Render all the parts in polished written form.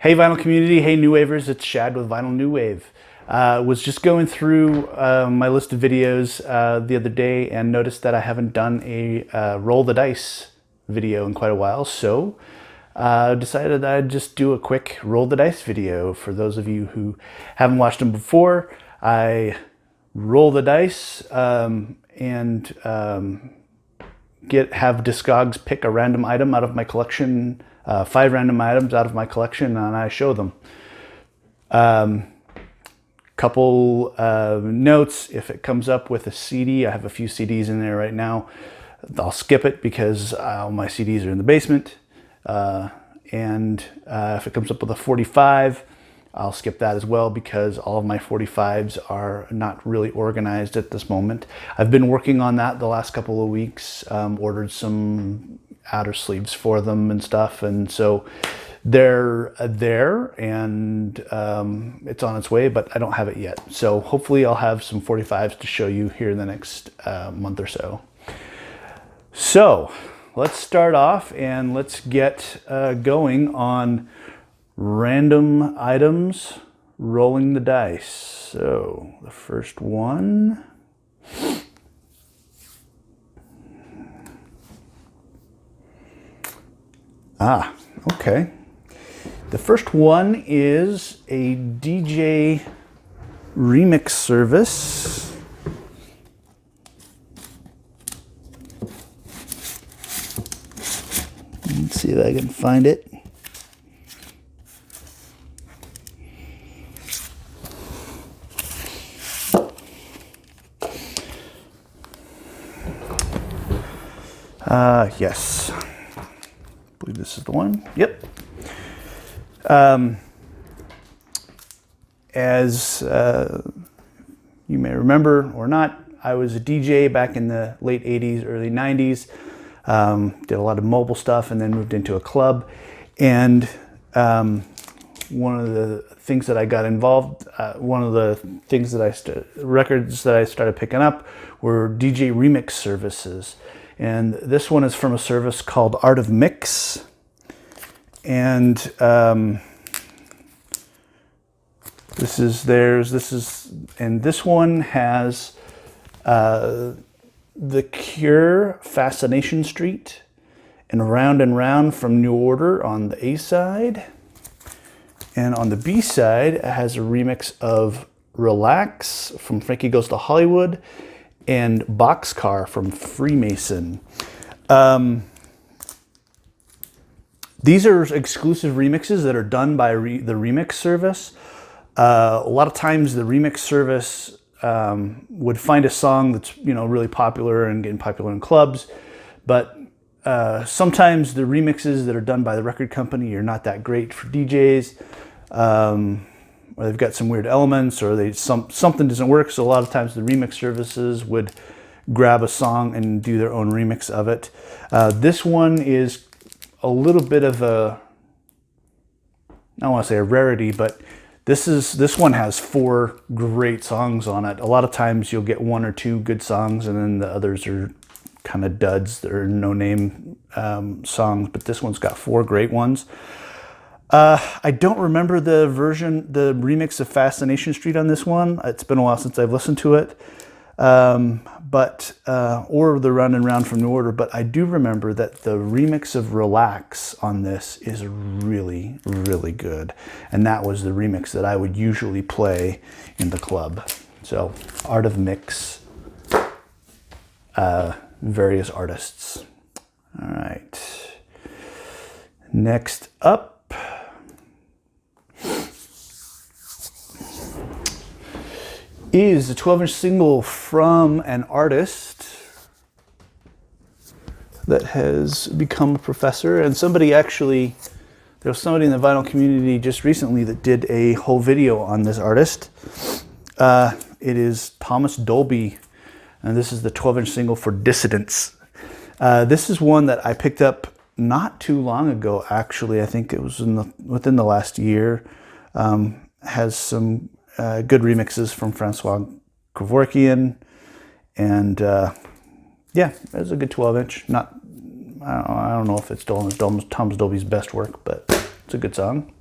Hey vinyl community, hey new wavers, it's Shad with Vinyl New Wave. Was just going through my list of videos the other day and noticed that I haven't done a roll the dice video in quite a while, so decided I'd just do a quick roll the dice video. For those of you who haven't watched them before, I roll the dice and have Discogs pick a random item out of my collection, 5 random items out of my collection, and I show them. Couple notes: if it comes up with a CD, I have a few CDs in there right now, I'll skip it because all my CDs are in the basement. If it comes up with a 45, I'll skip that as well because all of my 45s are not really organized at this moment. I've been working on that the last couple of weeks, ordered some outer sleeves for them and stuff, and so they're there and it's on its way, but I don't have it yet. So hopefully I'll have some 45s to show you here in the next month or so. So let's start off and let's get going on random items, rolling the dice. So the first one. Okay. The first one is a DJ remix service. Let's see if I can find it. Yes. I believe this is the one. Yep. As you may remember or not, I was a DJ back in the late 80s, early 90s. Did a lot of mobile stuff and then moved into a club. And one of the things that I got involved, one of the things that records that I started picking up were DJ remix services. And this one is from a service called Art of Mix. And this is theirs. And this one has The Cure, Fascination Street, and Round from New Order on the A side. And on the B side, it has a remix of Relax from Frankie Goes to Hollywood and Boxcar from Freemason. These are exclusive remixes that are done by the remix service. A lot of times the remix service would find a song that's really popular and getting popular in clubs, but sometimes the remixes that are done by the record company are not that great for DJs, or they've got some weird elements, or something doesn't work. So a lot of times the remix services would grab a song and do their own remix of it. This one is a little bit of a, I don't want to say a rarity, but this one has 4 great songs on it. A lot of times you'll get 1 or 2 good songs, and then the others are kind of duds. They're no-name songs, but this one's got 4 great ones. I don't remember the remix of Fascination Street on this one. It's been a while since I've listened to it, or the Round from New Order. But I do remember that the remix of Relax on this is really, really good. And that was the remix that I would usually play in the club. So Art of Mix, various artists. All right. Next up is a 12-inch single from an artist that has become a professor. And there was somebody in the vinyl community just recently that did a whole video on this artist. It is Thomas Dolby, and this is the 12-inch single for Dissidents. This is one that I picked up not too long ago, actually. I think it was within the last year. Has some good remixes from Francois Kevorkian, and yeah, it's a good 12-inch. I don't know if it's Thomas Dolby's best work, but it's a good song.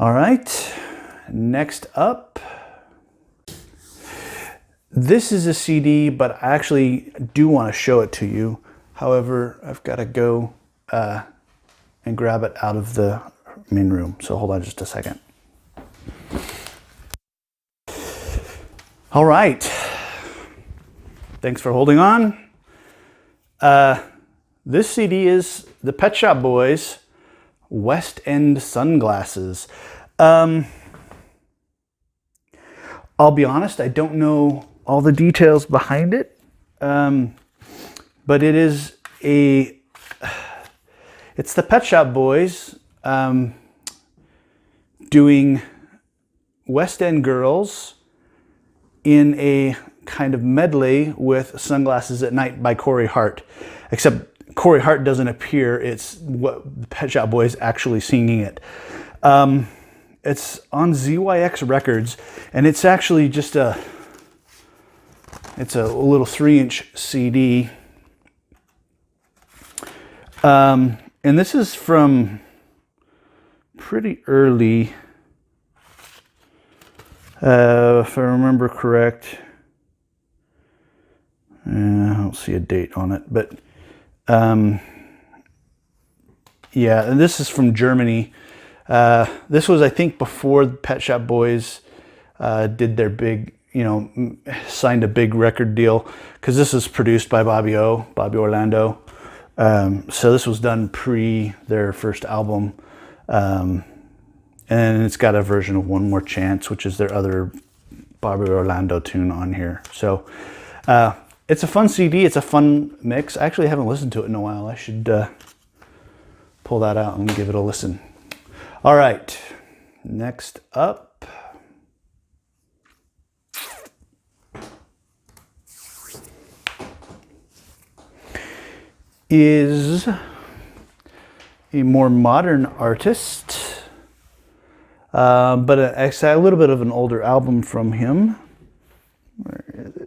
All right, next up. This is a CD, but I actually do want to show it to you. However, I've got to go and grab it out of the main room. So hold on just a second. All right. Thanks for holding on. This CD is the Pet Shop Boys West End Sunglasses. I'll be honest, I don't know all the details behind it, but it's the Pet Shop Boys doing West End girls in a kind of medley with Sunglasses at Night by Corey Hart, except Corey Hart doesn't appear. It's what the Pet Shop Boys actually singing it. It's on ZYX Records, and it's actually just it's a little 3-inch CD. And this is from pretty early, if I remember correct. I don't see a date on it, but yeah, and this is from Germany. This was, I think, before the Pet Shop Boys did their big, signed a big record deal, because this is produced by Bobby Orlando. So this was done pre their first album. And it's got a version of One More Chance, which is their other Bobby Orlando tune on here. So it's a fun CD. It's a fun mix. I actually haven't listened to it in a while. I should pull that out and give it a listen. All right, next up is a more modern artist, but a little bit of an older album from him. Where is it?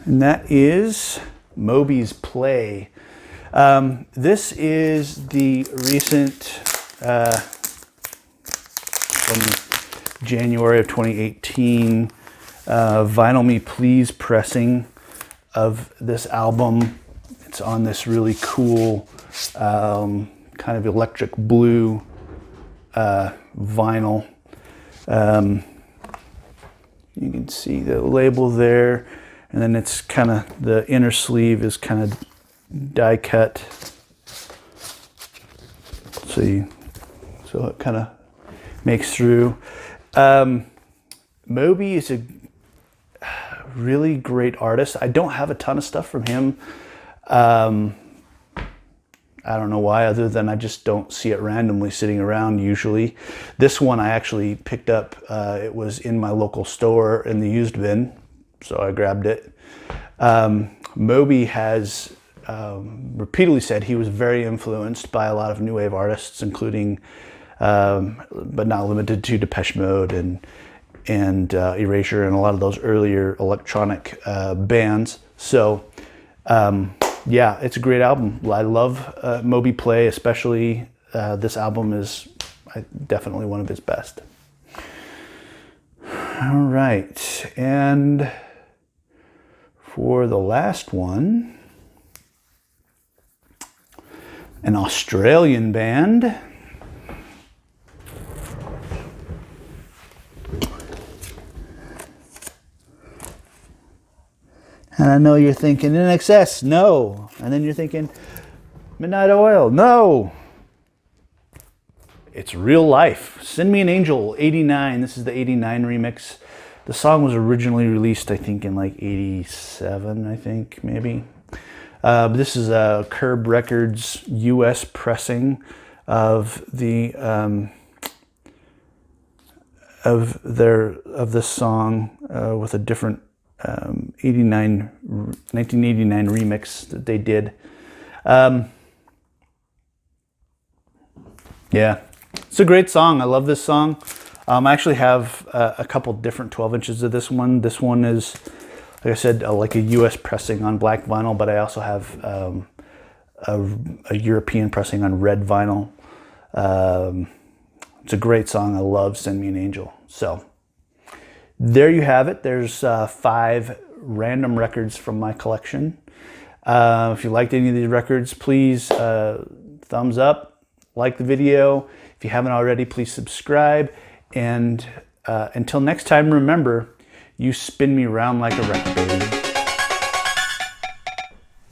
And that is Moby's Play. This is the recent, from January of 2018, Vinyl Me Please pressing of this album. It's on this really cool kind of electric blue vinyl. You can see the label there. And then it's kind of, the inner sleeve is kind of die cut. So it kind of makes through. Moby is a really great artist. I don't have a ton of stuff from him. I don't know why, other than I just don't see it randomly sitting around usually. This one I actually picked up. It was in my local store in the used bin, so I grabbed it. Moby has repeatedly said he was very influenced by a lot of new wave artists, including, but not limited to, Depeche Mode and Erasure and a lot of those earlier electronic bands. So yeah, it's a great album. I love Moby Play, especially this album is definitely one of his best. All right, and for the last one, an Australian band. And I know you're thinking NXS, no. And then you're thinking Midnight Oil, no. It's Real Life. Send Me an Angel, 89. This is the 89 remix. The song was originally released, I think, in like 87, I think, maybe. But this is a Curb Records US pressing of the of this song with a different 1989 remix that they did. Yeah, it's a great song. I love this song. I actually have a couple different 12 inches of this one. This one is, like I said, like a US pressing on black vinyl, but I also have a European pressing on red vinyl. It's a great song. I love Send Me an Angel. So there you have it. There's 5 random records from my collection. If you liked any of these records, please thumbs up, like the video. If you haven't already, please subscribe. And until next time, remember, you spin me round like a record, baby.